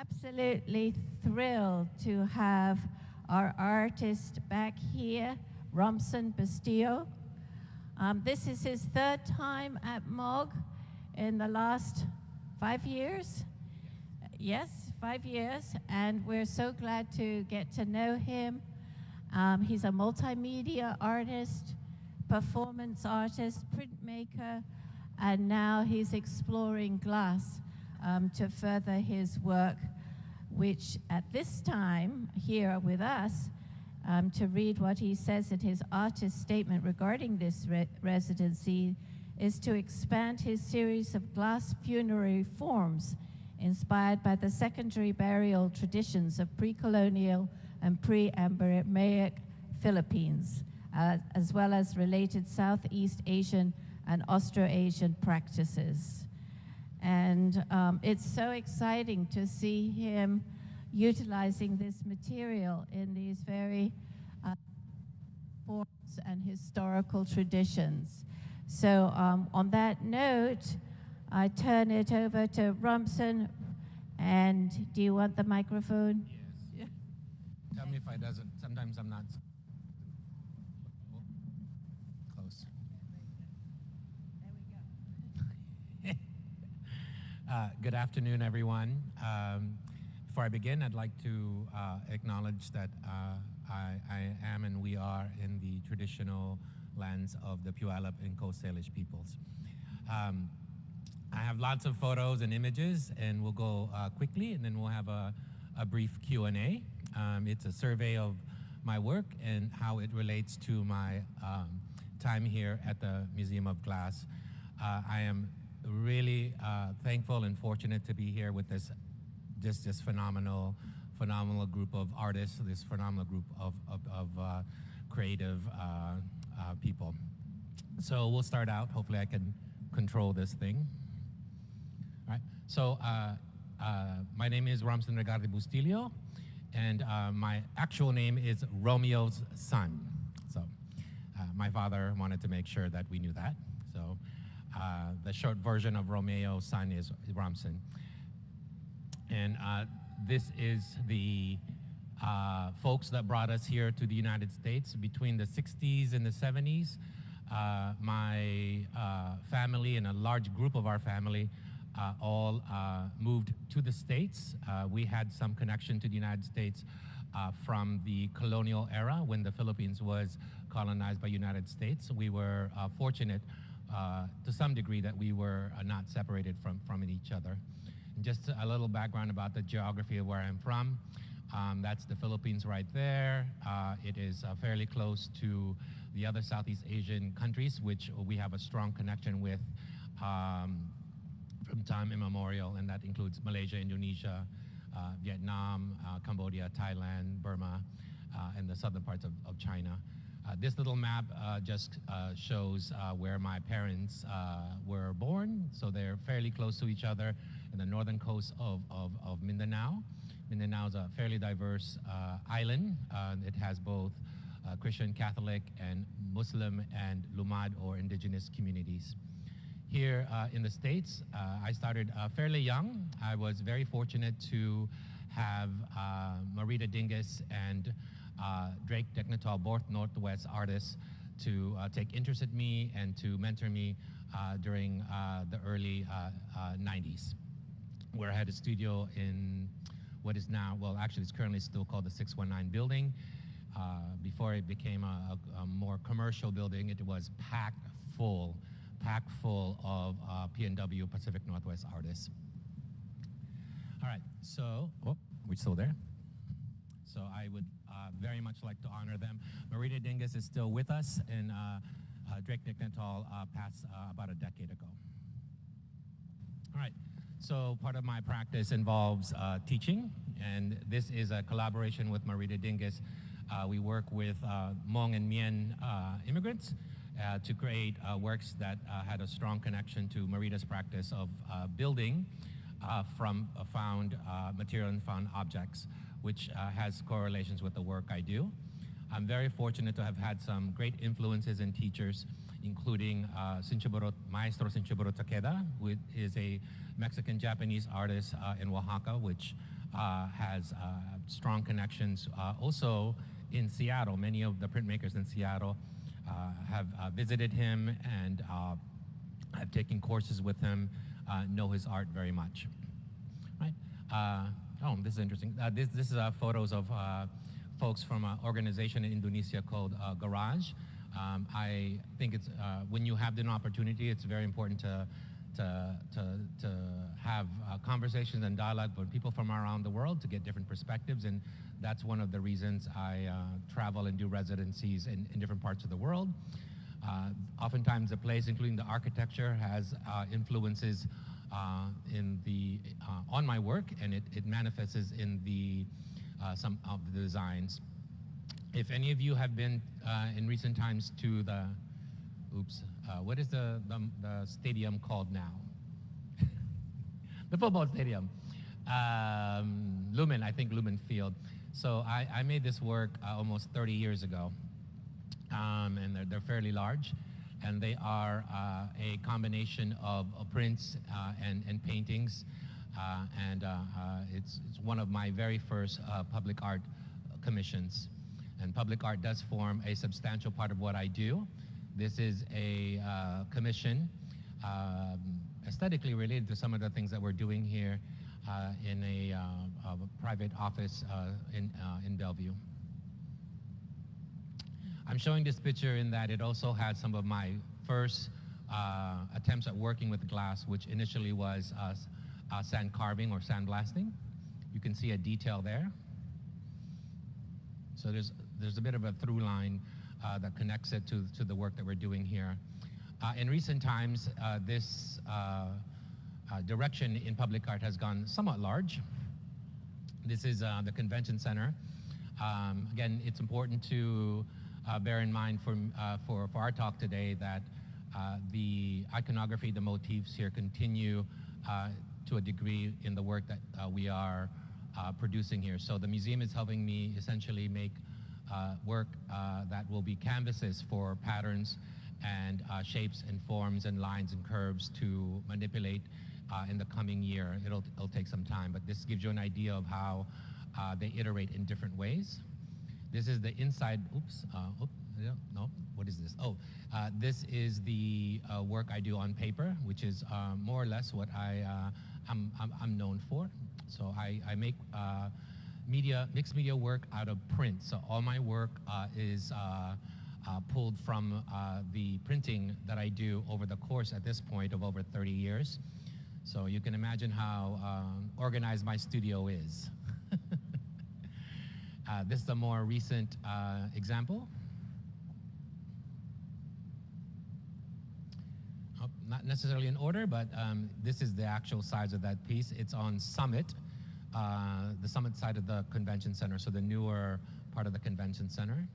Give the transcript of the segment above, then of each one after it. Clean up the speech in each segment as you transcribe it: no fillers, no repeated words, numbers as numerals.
absolutely thrilled to have our artist back here, Romson Bustillo. This is his third time at MOG in the last 5 years. Yes, 5 years, and we're so glad to get to know him. He's a multimedia artist, performance artist, printmaker, and now he's exploring glass to further his work, which at this time here with us, to read what he says in his artist statement regarding this residency, is to expand his series of glass funerary forms inspired by the secondary burial traditions of pre-colonial and pre-Ambramaic Philippines, as well as related Southeast Asian and Austroasian practices. And it's so exciting to see him utilizing this material in these very forms and historical traditions. So on that note, I turn it over to Romson. And do you want the microphone? Yes. Tell me if I doesn't. Sometimes I'm not close. There we go. Good afternoon, everyone. Before I begin, I'd like to acknowledge that I am and we are in the traditional lands of the Puyallup and Coast Salish peoples. I have lots of photos and images, and we'll go quickly, and then we'll have a brief Q&A. It's a survey of my work and how it relates to my time here at the Museum of Glass. I am really thankful and fortunate to be here with this phenomenal group of artists, this phenomenal group of creative people. So we'll start out. Hopefully I can control this thing. All right. So my name is Romson Regarde Bustillo, and my actual name is Romeo's son. So my father wanted to make sure that we knew that. So the short version of Romeo's son is Romson. And this is the folks that brought us here to the United States between the 60s and the 70s. My family and a large group of our family all moved to the States. We had some connection to the United States from the colonial era when the Philippines was colonized by the United States. We were fortunate to some degree that we were not separated from each other. And just a little background about the geography of where I'm from. That's the Philippines right there. It is fairly close to the other Southeast Asian countries, which we have a strong connection with from time immemorial, and that includes Malaysia, Indonesia, Vietnam, Cambodia, Thailand, Burma, and the southern parts of China. This little map just shows where my parents were born, so they're fairly close to each other in the northern coast of Mindanao. Mindanao is a fairly diverse island. It has both Christian, Catholic, and Muslim and Lumad or indigenous communities. Here in the States, I started fairly young. I was very fortunate to have Marita Dingus and Drake Technital, both Northwest artists, to take interest in me and to mentor me during the early 90s, where I had a studio in what is now, well, actually it's currently still called the 619 building. Before it became a more commercial building, it was packed full of P&W, Pacific Northwest artists. All right, so, we're still there. So I would very much like to honor them. Marita Dingus is still with us, and Drake Technital passed about a decade ago. All right, so part of my practice involves teaching, and this is a collaboration with Marita Dingus. We work with Hmong and Mien immigrants to create works that had a strong connection to Marita's practice of building from found material and found objects, which has correlations with the work I do. I'm very fortunate to have had some great influences and teachers including Maestro Sinchiburo Takeda, who is a Mexican-Japanese artist in Oaxaca, which has strong connections also in Seattle. Many of the printmakers in Seattle have visited him and have taken courses with him, know his art very much. Right? Oh, this is interesting. This is photos of folks from an organization in Indonesia called Garage. I think it's when you have the opportunity, it's very important to have conversations and dialogue with people from around the world to get different perspectives, and that's one of the reasons I travel and do residencies in different parts of the world. Oftentimes the place, including the architecture, has influences on my work, and it manifests in some of the designs. If any of you have been in recent times to the, what is the stadium called now? The football stadium. Lumen, I think Lumen Field. So I made this work almost 30 years ago, and they're fairly large, and they are a combination of prints and paintings, and it's one of my very first public art commissions. And public art does form a substantial part of what I do. This is a commission aesthetically related to some of the things that we're doing here in a private office in Bellevue. I'm showing this picture in that it also had some of my first attempts at working with glass, which initially was sand carving or sandblasting. You can see a detail there. So there's a bit of a through line that connects it to the work that we're doing here. In recent times, this direction in public art has gone somewhat large. This is the convention center. Again, it's important to bear in mind for our talk today that the iconography, the motifs here continue to a degree in the work that we are producing here. So the museum is helping me essentially make work that will be canvases for patterns and shapes and forms and lines and curves to manipulate in the coming year. It'll take some time, but this gives you an idea of how they iterate in different ways. This is the inside, what is this? This is the work I do on paper, which is more or less what I'm known for. So I make mixed media work out of print. So all my work is pulled from the printing that I do over the course at this point of over 30 years. So you can imagine how organized my studio is. This is a more recent example. Not necessarily in order, but this is the actual size of that piece. It's on Summit, the Summit side of the convention center, so the newer part of the convention center.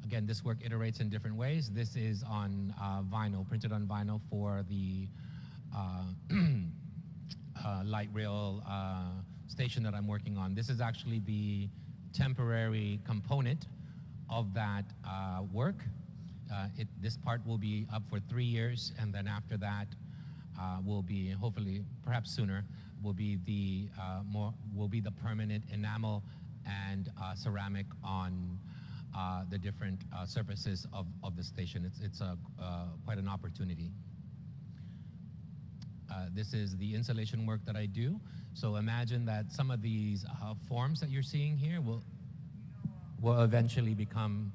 Again, this work iterates in different ways. This is on vinyl, printed on vinyl for the light rail station that I'm working on. This is actually the temporary component of that work. This part will be up for 3 years, and then after that will be, hopefully, perhaps sooner, will be the permanent enamel and ceramic on the different surfaces of the station. It's quite an opportunity. This is the installation work that I do. So imagine that some of these forms that you're seeing here will eventually become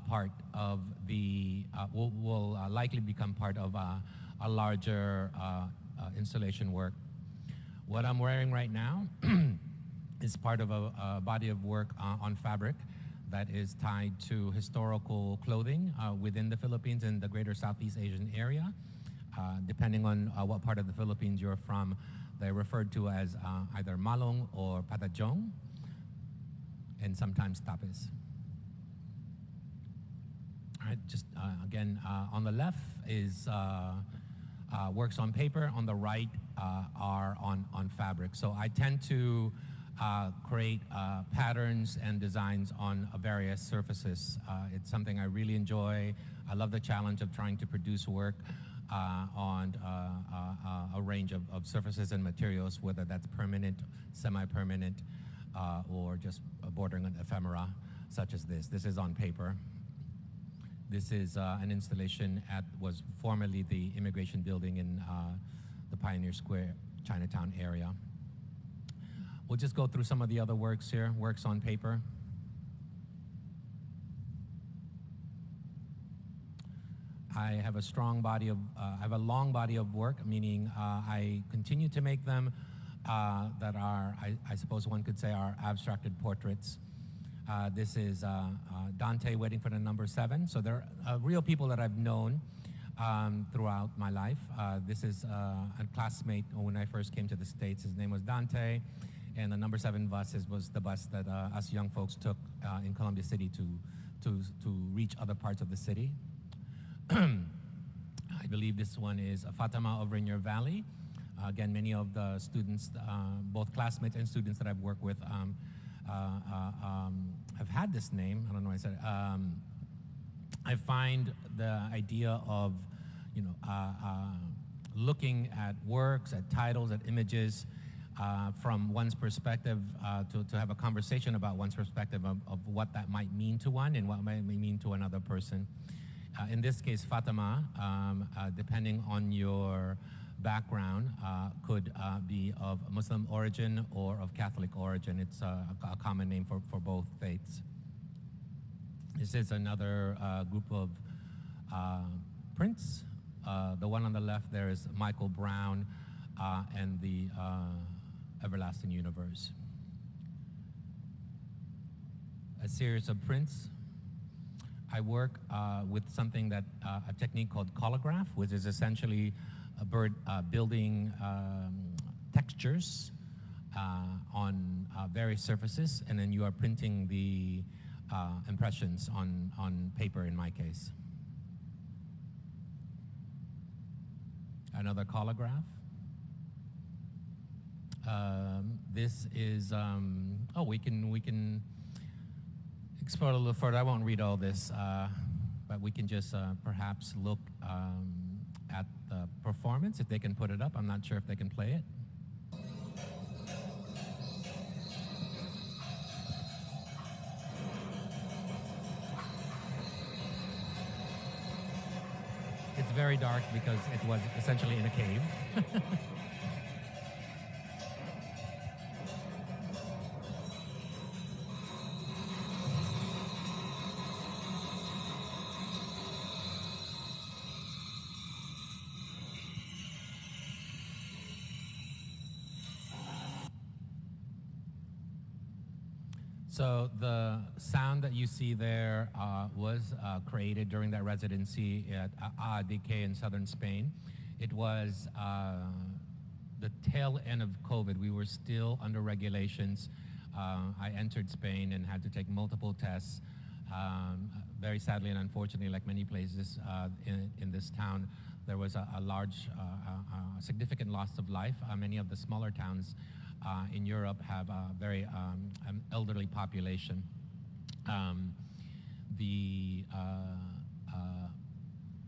part of the, will likely become part of a larger installation work. What I'm wearing right now is part of a body of work on fabric that is tied to historical clothing within the Philippines and the greater Southeast Asian area. Depending on what part of the Philippines you're from, they're referred to as either malong or patajong, and sometimes tapis. All right, just again, on the left is works on paper, on the right are on fabric. So I tend to create patterns and designs on various surfaces. It's something I really enjoy. I love the challenge of trying to produce work on a range of surfaces and materials, whether that's permanent, semi-permanent, or just bordering on ephemera, such as this. This is on paper. This is an installation at was formerly the Immigration Building in the Pioneer Square, Chinatown area. We'll just go through some of the other works here, works on paper. I have a strong body of, I have a long body of work, meaning I continue to make them that are, I suppose one could say, are abstracted portraits. This is Dante waiting for the number 7. So they're real people that I've known throughout my life. This is a classmate when I first came to the States. His name was Dante, and the number 7 bus was the bus that us young folks took in Columbia City to reach other parts of the city. I believe this one is Fatima of Rainier Valley. Again, many of the students, both classmates and students that I've worked with have had this name. I don't know why I said it. I find the idea of, looking at works, at titles, at images from one's perspective, to have a conversation about one's perspective of what that might mean to one and what might mean to another person. In this case, Fatima, depending on your background, could be of Muslim origin or of Catholic origin. It's a common name for both faiths. This is another group of prints. The one on the left there is Michael Brown and the Everlasting Universe. A series of prints. I work with something that, a technique called collograph, which is essentially a bird building textures on various surfaces, and then you are printing the impressions on paper in my case. Another collograph. This is, we can explore a little further. I won't read all this, but we can just perhaps look at the performance, if they can put it up. I'm not sure if they can play it. It's very dark because it was essentially in a cave. So the sound that you see there was created during that residency at ADK in southern Spain. It was the tail end of COVID. We were still under regulations. I entered Spain and had to take multiple tests. Very sadly and unfortunately, like many places in this town, there was a large, significant loss of life. Many of the smaller towns in Europe have a very elderly population. The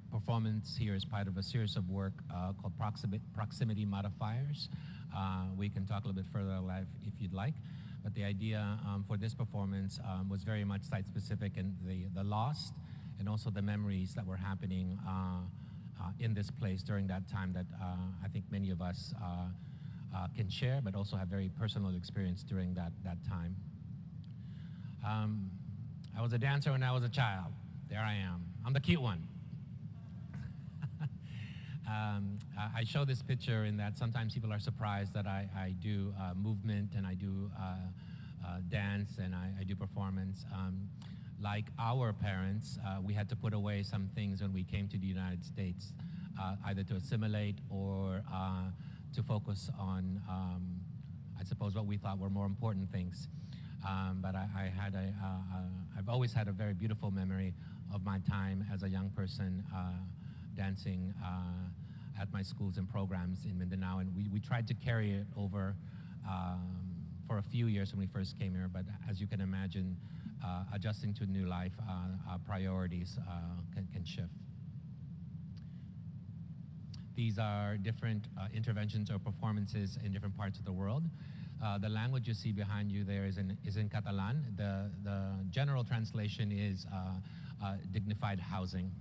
performance here is part of a series of work called proximity modifiers. We can talk a little bit further live if you'd like, but the idea for this performance was very much site-specific, and the loss and also the memories that were happening in this place during that time that I think many of us can share, but also have very personal experience during that time. I was a dancer when I was a child. There I am. I'm the cute one. I show this picture in that sometimes people are surprised that I do movement and I do dance and I do performance. Like our parents, we had to put away some things when we came to the United States, either to assimilate or to focus on, I suppose, what we thought were more important things. But I've always had a very beautiful memory of my time as a young person dancing at my schools and programs in Mindanao, and we tried to carry it over for for a few years when we first came here, but as you can imagine, adjusting to new life, priorities can shift. These are different interventions or performances in different parts of the world. The language you see behind you there is in Catalan. The general translation is dignified housing.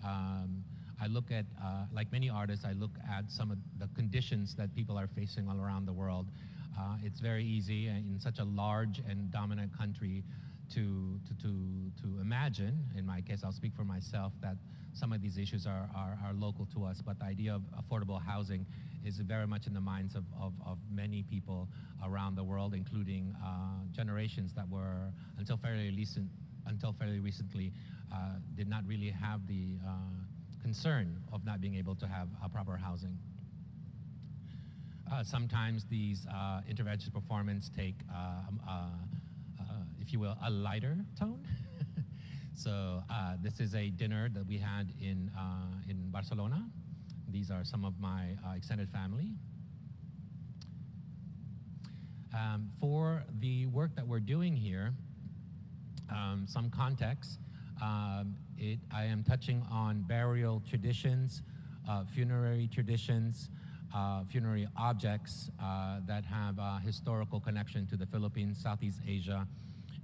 I look at, like many artists, I look at some of the conditions that people are facing all around the world. It's very easy in such a large and dominant country to imagine, in my case, I'll speak for myself, that some of these issues are local to us, but the idea of affordable housing is very much in the minds of many people around the world, including generations that were, until fairly recently, did not really have the concern of not being able to have proper housing. Sometimes these intervention performance take, if you will, a lighter tone. So this is a dinner that we had in Barcelona. These are some of my extended family. For the work that we're doing here, some context. I am touching on burial traditions, funerary traditions, funerary objects that have a historical connection to the Philippines, Southeast Asia,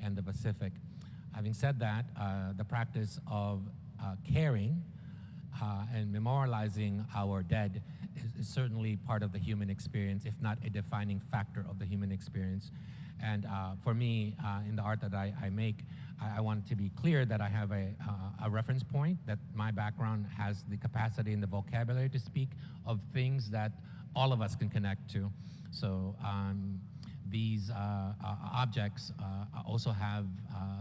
and the Pacific. Having said that, the practice of caring and memorializing our dead is certainly part of the human experience, if not a defining factor of the human experience. And for me, in the art that I make, I want to be clear that I have a reference point, that my background has the capacity and the vocabulary to speak of things that all of us can connect to. So these objects also have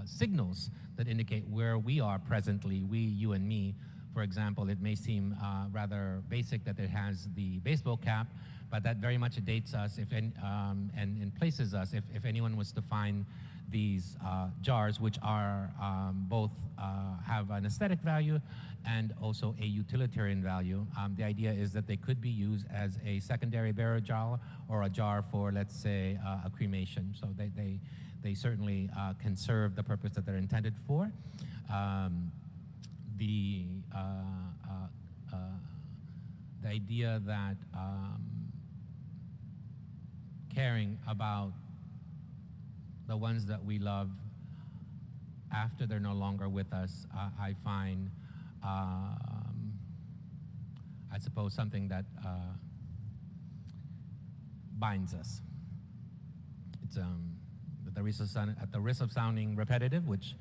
signals that indicate where we are presently, we, you, and me. For example, it may seem rather basic that it has the baseball cap, but that very much dates us and places us if anyone was to find these jars, which are both have an aesthetic value and also a utilitarian value. The idea is that they could be used as a secondary burial jar or a jar for, let's say, a cremation. So they certainly can serve the purpose that they're intended for. The idea that caring about the ones that we love after they're no longer with us, I find, I suppose, something that binds us. It's at the risk of sounding repetitive, which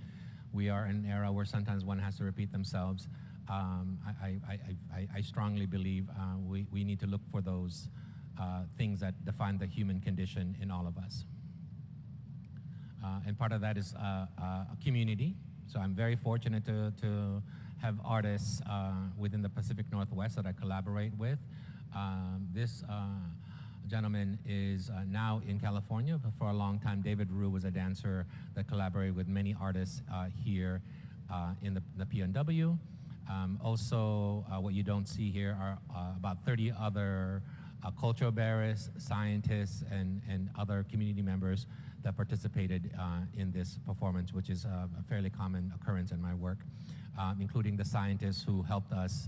we are in an era where sometimes one has to repeat themselves. I strongly believe we need to look for those things that define the human condition in all of us. And part of that is a community. So I'm very fortunate to have artists within the Pacific Northwest that I collaborate with. This gentleman is now in California, but for a long time, David Rue was a dancer that collaborated with many artists here in the PNW. Also, what you don't see here are about 30 other cultural bearers, scientists, and other community members that participated in this performance, which is a fairly common occurrence in my work, including the scientists who helped us,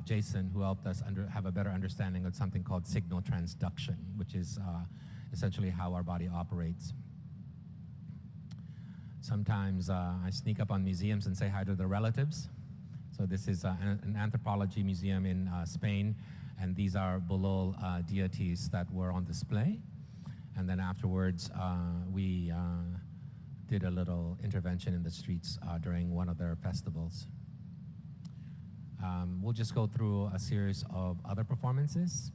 Jason, who helped us have a better understanding of something called signal transduction, which is essentially how our body operates. Sometimes I sneak up on museums and say hi to the relatives. So this is an anthropology museum in Spain, and these are Bulol deities that were on display. And then afterwards, we did a little intervention in the streets during one of their festivals. We'll just go through a series of other performances.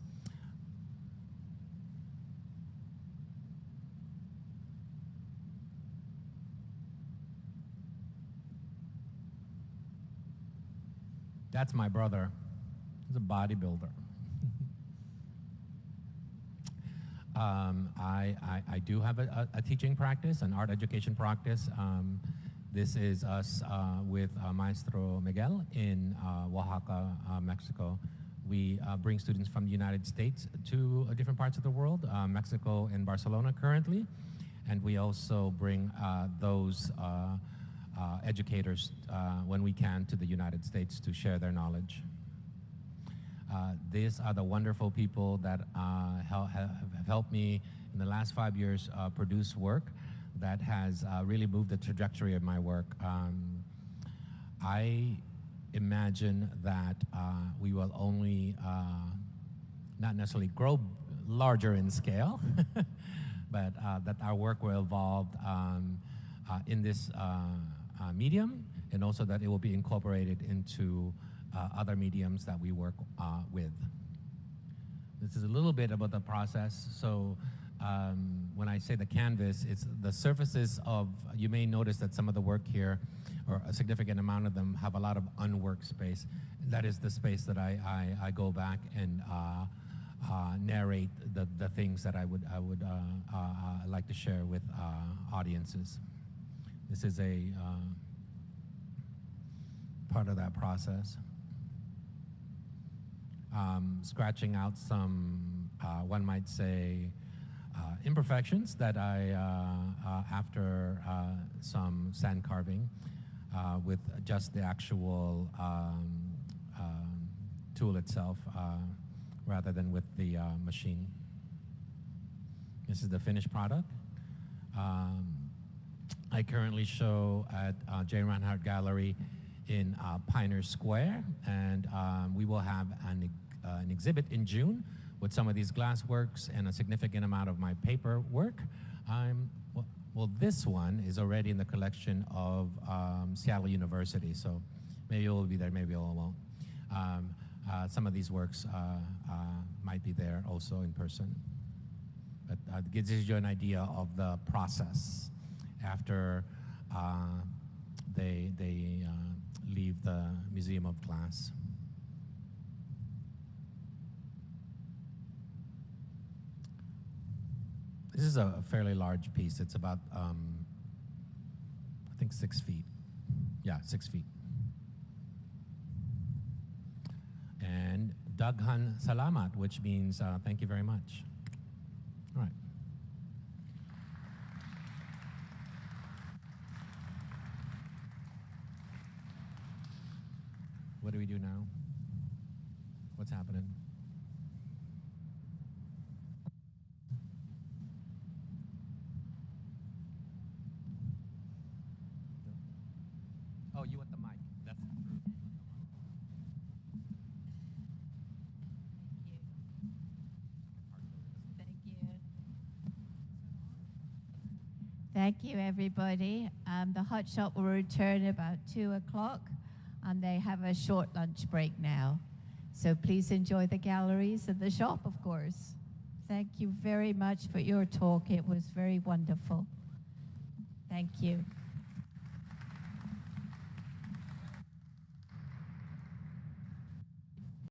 That's my brother. He's a bodybuilder. I do have a teaching practice, an art education practice. This is us with Maestro Miguel in Oaxaca, Mexico. We bring students from the United States to different parts of the world, Mexico and Barcelona currently, and we also bring those educators when we can to the United States to share their knowledge. These are the wonderful people that have helped me in the last 5 years produce work that has really moved the trajectory of my work. I imagine that we will only not necessarily grow larger in scale, but that our work will evolve in this medium, and also that it will be incorporated into other mediums that we work with. This is a little bit about the process. So when I say the canvas, it's the surfaces of, you may notice that some of the work here, or a significant amount of them, have a lot of unworked space. That is the space that I go back and narrate the things that I would like to share with audiences. This is a part of that process. Scratching out some, one might say, imperfections that I, after some sand carving, with just the actual tool itself, rather than with the machine. This is the finished product. I currently show at J. Reinhardt Gallery in Pioneer Square, and we will have an exhibit in June with some of these glass works and a significant amount of my paper work. Well, this one is already in the collection of Seattle University, so maybe it will be there, maybe it won't. Some of these works might be there also in person. But it gives you an idea of the process after they leave the Museum of Glass. This is a fairly large piece. It's about, I think 6 feet. Yeah, 6 feet. And Daghan Salamat, which means thank you very much. All right. What do we do now? What's happening? Oh, you want the mic. That's true. Thank you. Thank you, everybody. The hot shop will return about 2 o'clock, and they have a short lunch break now. So please enjoy the galleries and the shop, of course. Thank you very much for your talk. It was very wonderful. Thank you.